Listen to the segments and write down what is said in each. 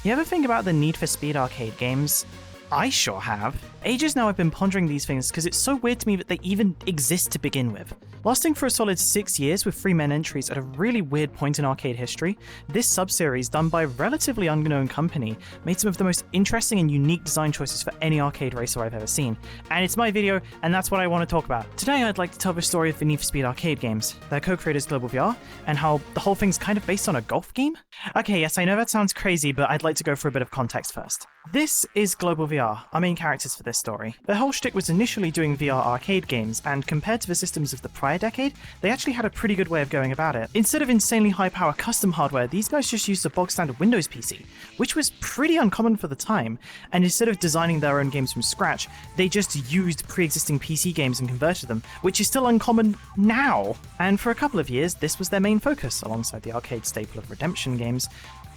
You ever think about the Need for Speed arcade games? I sure have. Ages now I've been pondering these things because it's so weird to me that they even exist to begin with. Lasting for a solid 6 years with 3 main entries at a really weird point in arcade history, this sub-series, done by a relatively unknown company, made some of the most interesting and unique design choices for any arcade racer I've ever seen. And it's my video, and that's what I want to talk about. Today I'd like to tell the story of the Need for Speed arcade games, their co-creators GlobalVR, and how the whole thing's kind of based on a golf game? Okay, yes, I know that sounds crazy, but I'd like to go for a bit of context first. This is GlobalVR, our main characters for this story. Their whole shtick was initially doing VR arcade games, and compared to the systems of the prior decade, they actually had a pretty good way of going about it. Instead of insanely high-power custom hardware, these guys just used a bog-standard Windows PC, which was pretty uncommon for the time, and instead of designing their own games from scratch, they just used pre-existing PC games and converted them, which is still uncommon now. And for a couple of years, this was their main focus, alongside the arcade staple of redemption games.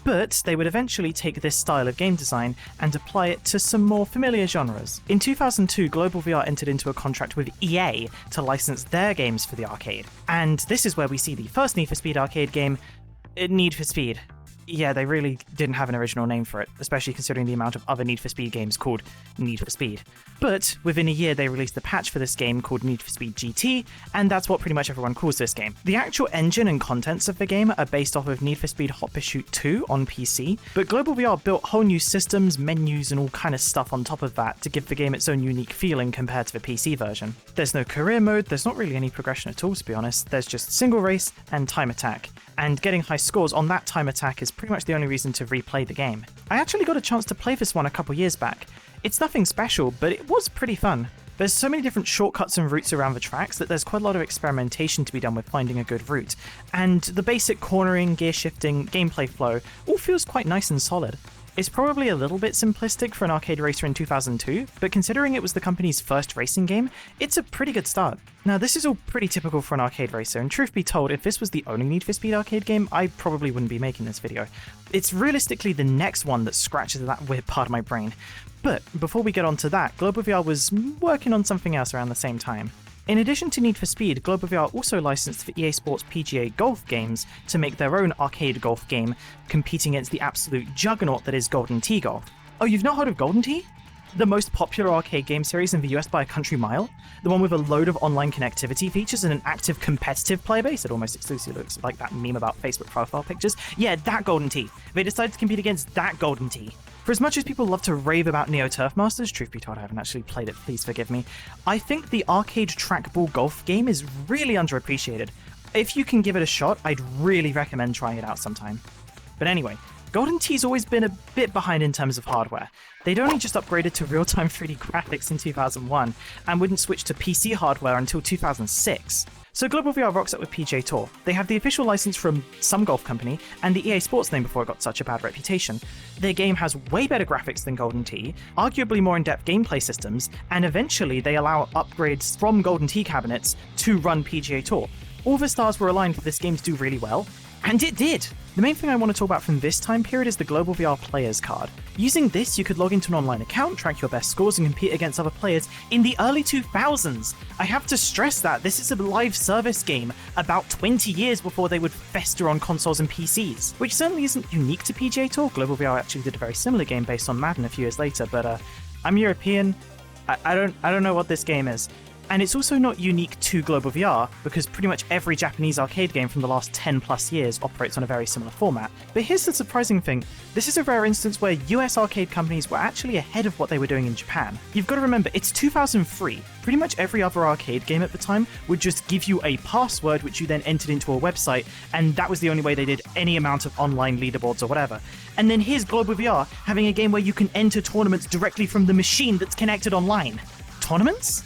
But they would eventually take this style of game design and apply it to some more familiar genres. In 2002, GlobalVR entered into a contract with EA to license their games for the arcade. And this is where we see the first Need for Speed arcade game, Need for Speed. Yeah, they really didn't have an original name for it, especially considering the amount of other Need for Speed games called Need for Speed. But within a year, they released a patch for this game called Need for Speed GT, and that's what pretty much everyone calls this game. The actual engine and contents of the game are based off of Need for Speed Hot Pursuit 2 on PC, but GlobalVR built whole new systems, menus, and all kind of stuff on top of that to give the game its own unique feeling compared to the PC version. There's no career mode, there's not really any progression at all, to be honest. There's just single race and time attack, and getting high scores on that time attack is pretty much the only reason to replay the game. I actually got a chance to play this one a couple years back. It's nothing special, but it was pretty fun. There's so many different shortcuts and routes around the tracks that there's quite a lot of experimentation to be done with finding a good route, and the basic cornering, gear shifting, gameplay flow all feels quite nice and solid. It's probably a little bit simplistic for an arcade racer in 2002, but considering it was the company's first racing game, it's a pretty good start. Now, this is all pretty typical for an arcade racer, and truth be told, if this was the only Need for Speed arcade game, I probably wouldn't be making this video. It's realistically the next one that scratches that weird part of my brain. But before we get on to that, GlobalVR was working on something else around the same time. In addition to Need for Speed, GlobalVR also licensed the EA Sports PGA Golf games to make their own arcade golf game, competing against the absolute juggernaut that is Golden Tee Golf. Oh, you've not heard of Golden Tee? The most popular arcade game series in the US by a country mile? The one with a load of online connectivity features and an active competitive player base that almost exclusively looks like that meme about Facebook profile pictures? Yeah, that Golden Tee. They decided to compete against that Golden Tee. For as much as people love to rave about Neo Turf Masters, truth be told I haven't actually played it, please forgive me, I think the arcade trackball golf game is really underappreciated. If you can give it a shot, I'd really recommend trying it out sometime. But anyway, Golden Tee's always been a bit behind in terms of hardware. They'd only just upgraded to real-time 3D graphics in 2001, and wouldn't switch to PC hardware until 2006. So GlobalVR rocks up with PGA Tour. They have the official license from some golf company, and the EA Sports name before it got such a bad reputation. Their game has way better graphics than Golden Tee, arguably more in-depth gameplay systems, and eventually they allow upgrades from Golden Tee cabinets to run PGA Tour. All the stars were aligned for this game to do really well, and it did! The main thing I want to talk about from this time period is the GlobalVR Players card. Using this, you could log into an online account, track your best scores, and compete against other players in the early 2000s. I have to stress that this is a live service game about 20 years before they would fester on consoles and PCs, which certainly isn't unique to PGA Tour. GlobalVR actually did a very similar game based on Madden a few years later, but I'm European. I don't know what this game is. And it's also not unique to GlobalVR, because pretty much every Japanese arcade game from the last 10 plus years operates on a very similar format. But here's the surprising thing, this is a rare instance where US arcade companies were actually ahead of what they were doing in Japan. You've got to remember, it's 2003. Pretty much every other arcade game at the time would just give you a password which you then entered into a website, and that was the only way they did any amount of online leaderboards or whatever. And then here's GlobalVR having a game where you can enter tournaments directly from the machine that's connected online. Tournaments?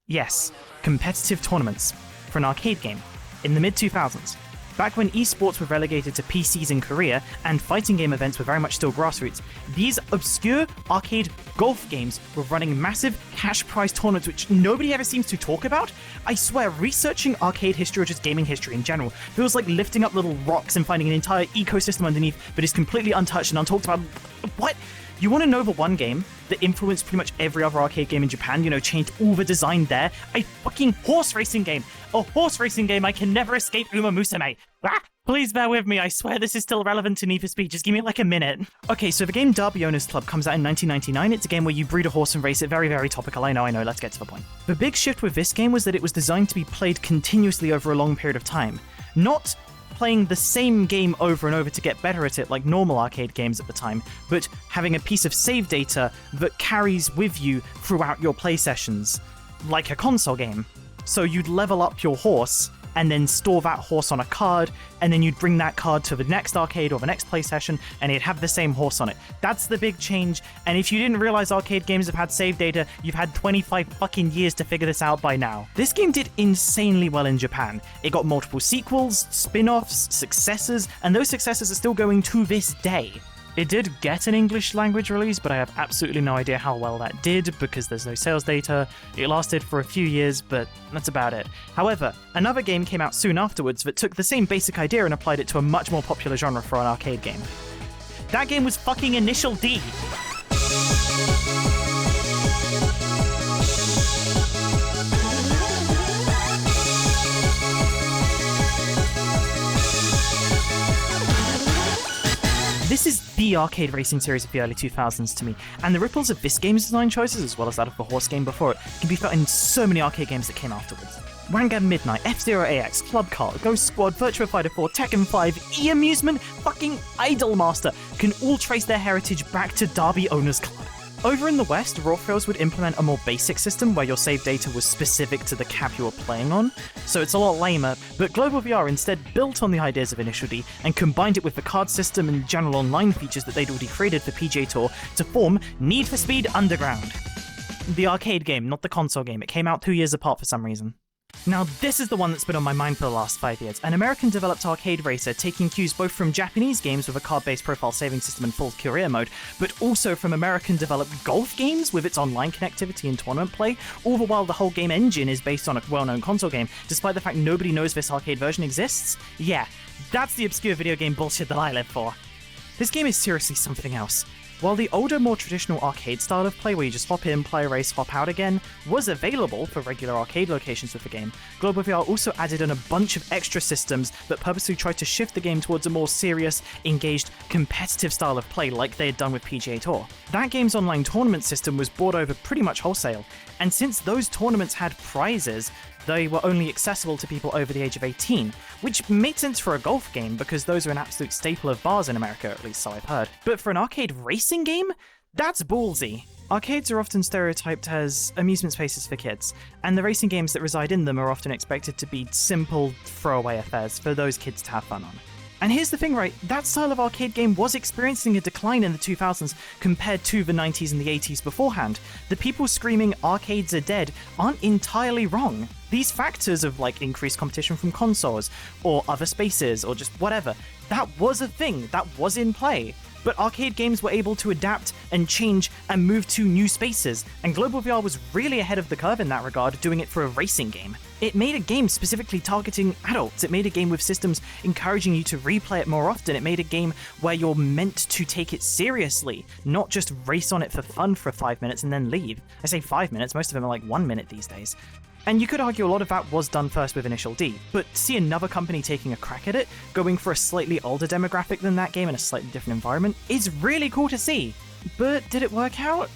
Yes, competitive tournaments for an arcade game in the mid-2000s. Back when esports were relegated to PCs in Korea and fighting game events were very much still grassroots, these obscure arcade golf games were running massive cash prize tournaments which nobody ever seems to talk about. I swear, researching arcade history or just gaming history in general feels like lifting up little rocks and finding an entire ecosystem underneath that is completely untouched and untalked about. What? You want to know the one game that influenced pretty much every other arcade game in Japan, changed all the design there? A fucking horse racing game! A horse racing game I can never escape Uma Musume! Ah! Please bear with me, I swear this is still relevant to Need for Speed, just give me like a minute. Okay, so the game Derby Owners Club comes out in 1999. It's a game where you breed a horse and race it. Very, very topical, I know, let's get to the point. The big shift with this game was that it was designed to be played continuously over a long period of time. Not playing the same game over and over to get better at it like normal arcade games at the time, but having a piece of save data that carries with you throughout your play sessions, like a console game. So you'd level up your horse and then store that horse on a card, and then you'd bring that card to the next arcade or the next play session, and it'd have the same horse on it. That's the big change, and if you didn't realize arcade games have had save data, you've had 25 fucking years to figure this out by now. This game did insanely well in Japan. It got multiple sequels, spin-offs, successors, and those successors are still going to this day. It did get an English language release, but I have absolutely no idea how well that did because there's no sales data. It lasted for a few years, but that's about it. However, another game came out soon afterwards that took the same basic idea and applied it to a much more popular genre for an arcade game. That game was fucking Initial D. This is the arcade racing series of the early 2000s to me, and the ripples of this game's design choices, as well as that of the horse game before it, can be felt in so many arcade games that came afterwards. Wangan Midnight, F-Zero AX, Club Car, Ghost Squad, Virtua Fighter 4, Tekken 5, E-Amusement, fucking Idolmaster can all trace their heritage back to Derby Owners Club. Over in the West, Raw Thrills would implement a more basic system where your save data was specific to the cab you were playing on, so it's a lot lamer, but Global VR instead built on the ideas of Initial D and combined it with the card system and general online features that they'd already created for PGA Tour to form Need for Speed Underground. The arcade game, not the console game. It came out 2 years apart for some reason. Now this is the one that's been on my mind for the last 5 years. An American-developed arcade racer taking cues both from Japanese games with a card-based profile saving system and full career mode, but also from American-developed golf games with its online connectivity and tournament play, all the while the whole game engine is based on a well-known console game, despite the fact nobody knows this arcade version exists. Yeah, that's the obscure video game bullshit that I live for. This game is seriously something else. While the older, more traditional arcade style of play where you just hop in, play a race, hop out again, was available for regular arcade locations with the game, Global VR also added in a bunch of extra systems that purposely tried to shift the game towards a more serious, engaged, competitive style of play like they had done with PGA Tour. That game's online tournament system was brought over pretty much wholesale, and since those tournaments had prizes, they were only accessible to people over the age of 18, which made sense for a golf game because those are an absolute staple of bars in America, at least so I've heard. But for an arcade racing game? That's ballsy. Arcades are often stereotyped as amusement spaces for kids, and the racing games that reside in them are often expected to be simple, throwaway affairs for those kids to have fun on. And here's the thing, right, that style of arcade game was experiencing a decline in the 2000s compared to the 90s and the 80s beforehand. The people screaming arcades are dead aren't entirely wrong. These factors of like increased competition from consoles, or other spaces, or just whatever, that was a thing, that was in play. But arcade games were able to adapt and change and move to new spaces, and Global VR was really ahead of the curve in that regard, doing it for a racing game. It made a game specifically targeting adults. It made a game with systems encouraging you to replay it more often. It made a game where you're meant to take it seriously, not just race on it for fun for 5 minutes and then leave. I say 5 minutes, most of them are like 1 minute these days. And you could argue a lot of that was done first with Initial D, but to see another company taking a crack at it, going for a slightly older demographic than that game in a slightly different environment, is really cool to see. But did it work out?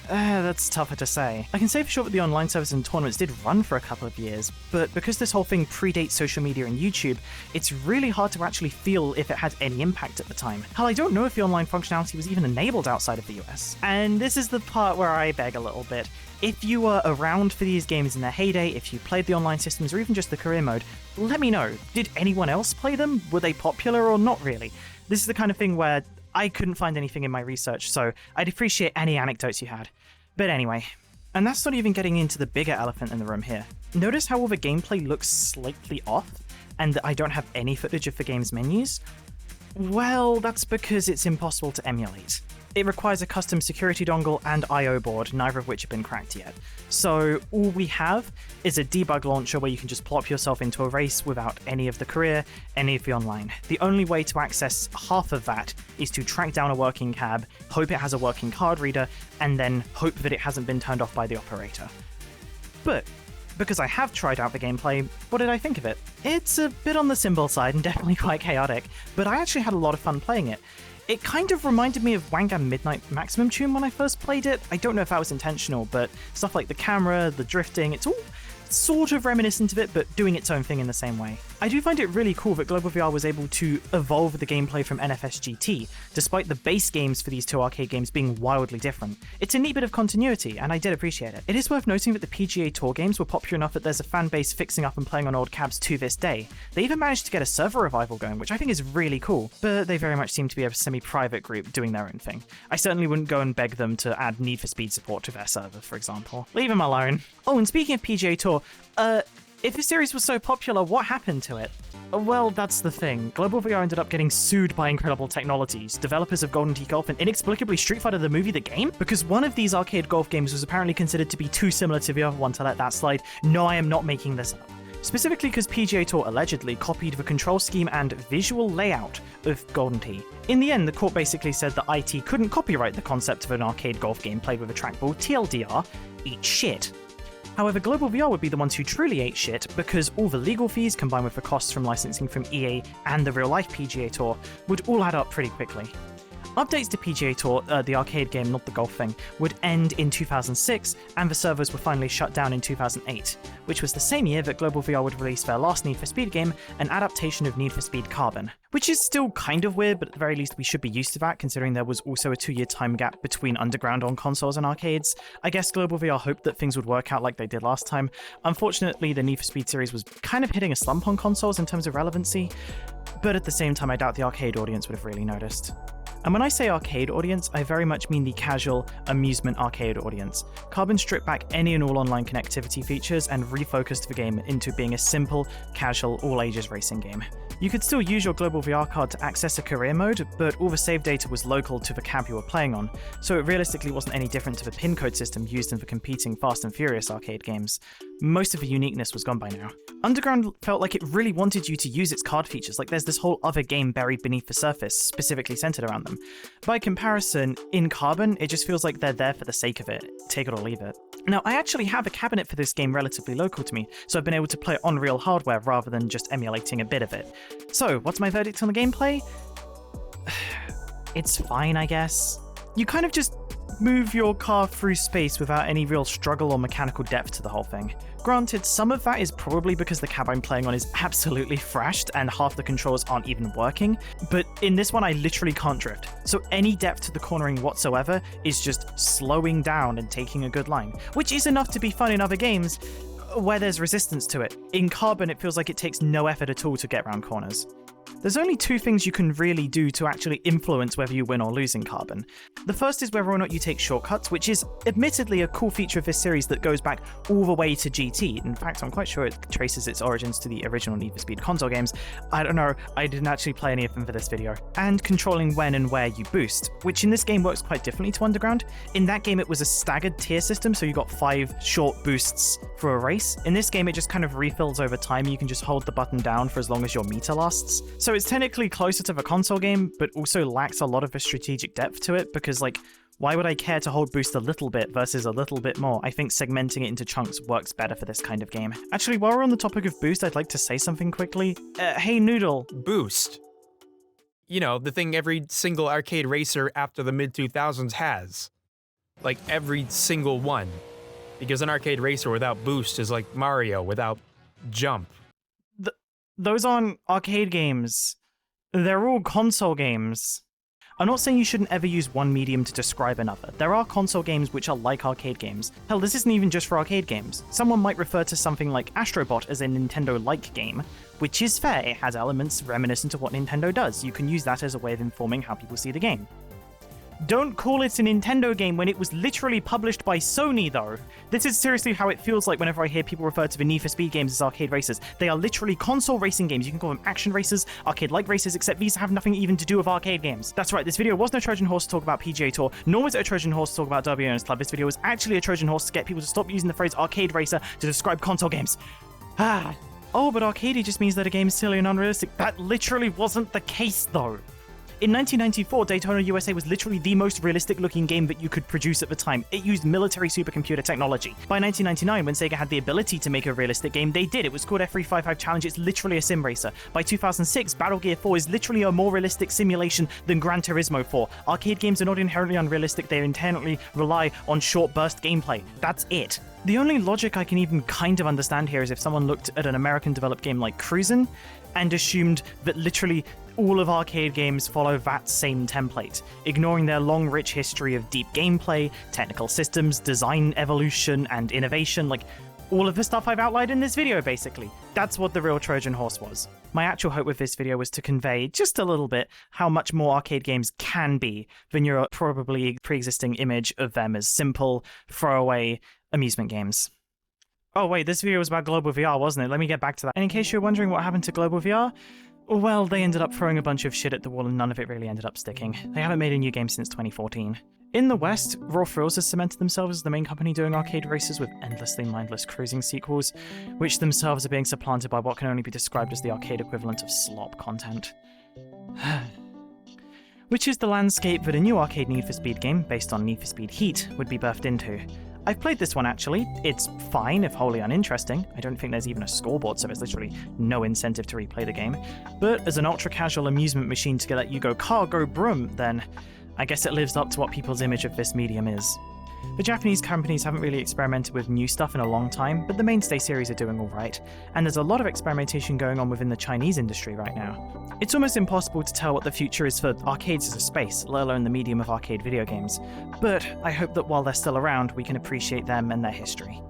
That's tougher to say. I can say for sure that the online service and tournaments did run for a couple of years, but because this whole thing predates social media and YouTube, it's really hard to actually feel if it had any impact at the time. Hell, I don't know if the online functionality was even enabled outside of the US. And this is the part where I beg a little bit. If you were around for these games in their heyday, if you played the online systems or even just the career mode, let me know. Did anyone else play them? Were they popular or not really? This is the kind of thing where I couldn't find anything in my research, so I'd appreciate any anecdotes you had. But anyway, and that's not even getting into the bigger elephant in the room here. Notice how all the gameplay looks slightly off, and that I don't have any footage of the game's menus? Well, that's because it's impossible to emulate. It requires a custom security dongle and I/O board, neither of which have been cracked yet. So all we have is a debug launcher where you can just plop yourself into a race without any of the career, any of the online. The only way to access half of that is to track down a working cab, hope it has a working card reader, and then hope that it hasn't been turned off by the operator. But because I have tried out the gameplay, what did I think of it? It's a bit on the simple side and definitely quite chaotic, but I actually had a lot of fun playing it. It kind of reminded me of Wangan Midnight Maximum Tune when I first played it. I don't know if that was intentional, but stuff like the camera, the drifting, it's all sort of reminiscent of it, but doing its own thing in the same way. I do find it really cool that Global VR was able to evolve the gameplay from NFS GT, despite the base games for these two arcade games being wildly different. It's a neat bit of continuity, and I did appreciate it. It is worth noting that the PGA Tour games were popular enough that there's a fan base fixing up and playing on old cabs to this day. They even managed to get a server revival going, which I think is really cool, but they very much seem to be a semi-private group doing their own thing. I certainly wouldn't go and beg them to add Need for Speed support to their server, for example. Leave them alone. Oh, and speaking of PGA Tour, if the series was so popular, what happened to it? Well, that's the thing. Global VR ended up getting sued by Incredible Technologies, developers of Golden Tee Golf and inexplicably Street Fighter the movie The Game, because one of these arcade golf games was apparently considered to be too similar to the other one to let that slide. No, I am not making this up. Specifically because PGA Tour allegedly copied the control scheme and visual layout of Golden Tee. In the end, the court basically said that IT couldn't copyright the concept of an arcade golf game played with a trackball, TLDR, eat shit. However, Global VR would be the ones who truly ate shit because all the legal fees combined with the costs from licensing from EA and the real-life PGA Tour would all add up pretty quickly. Updates to PGA Tour, the arcade game, not the golf thing, would end in 2006, and the servers were finally shut down in 2008, which was the same year that Global VR would release their last Need for Speed game, an adaptation of Need for Speed Carbon. Which is still kind of weird, but at the very least we should be used to that, considering there was also a 2-year time gap between Underground on consoles and arcades. I guess Global VR hoped that things would work out like they did last time. Unfortunately, the Need for Speed series was kind of hitting a slump on consoles in terms of relevancy, but at the same time I doubt the arcade audience would have really noticed. And when I say arcade audience, I very much mean the casual, amusement arcade audience. Carbon stripped back any and all online connectivity features and refocused the game into being a simple, casual, all-ages racing game. You could still use your Global VR card to access a career mode, but all the save data was local to the cab you were playing on, so it realistically wasn't any different to the pin code system used in the competing Fast and Furious arcade games. Most of the uniqueness was gone by now. Underground felt like it really wanted you to use its card features, like there's this whole other game buried beneath the surface, specifically centered around them. By comparison, in Carbon, it just feels like they're there for the sake of it, take it or leave it. Now, I actually have a cabinet for this game relatively local to me, so I've been able to play it on real hardware rather than just emulating a bit of it. So, what's my verdict on the gameplay? It's fine, I guess. You kind of just move your car through space without any real struggle or mechanical depth to the whole thing. Granted, some of that is probably because the cab I'm playing on is absolutely thrashed and half the controls aren't even working, but in this one I literally can't drift, so any depth to the cornering whatsoever is just slowing down and taking a good line, which is enough to be fun in other games where there's resistance to it. In Carbon, it feels like it takes no effort at all to get around corners. There's only two things you can really do to actually influence whether you win or lose in Carbon. The first is whether or not you take shortcuts, which is admittedly a cool feature of this series that goes back all the way to GT. In fact, I'm quite sure it traces its origins to the original Need for Speed console games. I don't know, I didn't actually play any of them for this video. And controlling when and where you boost, which in this game works quite differently to Underground. In that game, it was a staggered tier system, so you got 5 short boosts for a race. In this game, it just kind of refills over time. You can just hold the button down for as long as your meter lasts. So it's technically closer to the console game, but also lacks a lot of the strategic depth to it, because like, why would I care to hold boost a little bit versus a little bit more? I think segmenting it into chunks works better for this kind of game. Actually, while we're on the topic of boost, I'd like to say something quickly. Hey Noodle. Boost. You know, the thing every single arcade racer after the mid-2000s has. Like, every single one. Because an arcade racer without boost is like Mario without jump. Those aren't arcade games. They're all console games. I'm not saying you shouldn't ever use one medium to describe another. There are console games which are like arcade games. Hell, this isn't even just for arcade games. Someone might refer to something like Astrobot as a Nintendo-like game, which is fair. It has elements reminiscent of what Nintendo does. You can use that as a way of informing how people see the game. Don't call it a Nintendo game when it was literally published by Sony, though. This is seriously how it feels like whenever I hear people refer to the Need for Speed games as arcade races. They are literally console racing games. You can call them action races, arcade-like races, except these have nothing even to do with arcade games. That's right, this video was no Trojan horse to talk about PGA Tour, nor was it a Trojan horse to talk about Derby Owners Club. This video was actually a Trojan horse to get people to stop using the phrase arcade racer to describe console games. Oh, but arcade just means that a game is silly and unrealistic. That literally wasn't the case, though. In 1994, Daytona USA was literally the most realistic looking game that you could produce at the time. It used military supercomputer technology. By 1999, when Sega had the ability to make a realistic game, they did. It was called F355 Challenge. It's literally a sim racer. By 2006, Battle Gear 4 is literally a more realistic simulation than Gran Turismo 4. Arcade games are not inherently unrealistic. They inherently rely on short burst gameplay. That's it. The only logic I can even kind of understand here is if someone looked at an American-developed game like Cruisin' and assumed that literally all of arcade games follow that same template, ignoring their long, rich history of deep gameplay, technical systems, design evolution, and innovation, like all of the stuff I've outlined in this video, basically. That's what the real Trojan horse was. My actual hope with this video was to convey, just a little bit, how much more arcade games can be than your probably pre-existing image of them as simple, throwaway amusement games. Oh wait, this video was about Global VR, wasn't it? Let me get back to that. And in case you're wondering what happened to Global VR, well, they ended up throwing a bunch of shit at the wall and none of it really ended up sticking. They haven't made a new game since 2014. In the West, Raw Thrills has cemented themselves as the main company doing arcade races with endlessly mindless cruising sequels, which themselves are being supplanted by what can only be described as the arcade equivalent of slop content. Which is the landscape that a new arcade Need for Speed game, based on Need for Speed Heat, would be birthed into. I've played this one actually. It's fine, if wholly uninteresting. I don't think there's even a scoreboard, so there's literally no incentive to replay the game. But as an ultra-casual amusement machine to let you go car, go broom, then I guess it lives up to what people's image of this medium is. The Japanese companies haven't really experimented with new stuff in a long time, but the mainstay series are doing alright, and there's a lot of experimentation going on within the Chinese industry right now. It's almost impossible to tell what the future is for arcades as a space, let alone the medium of arcade video games, but I hope that while they're still around, we can appreciate them and their history.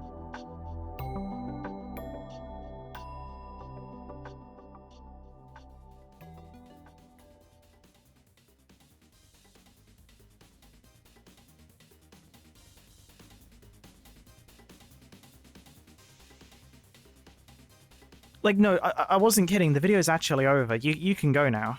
Like, no, I wasn't kidding. The video's actually over. You can go now.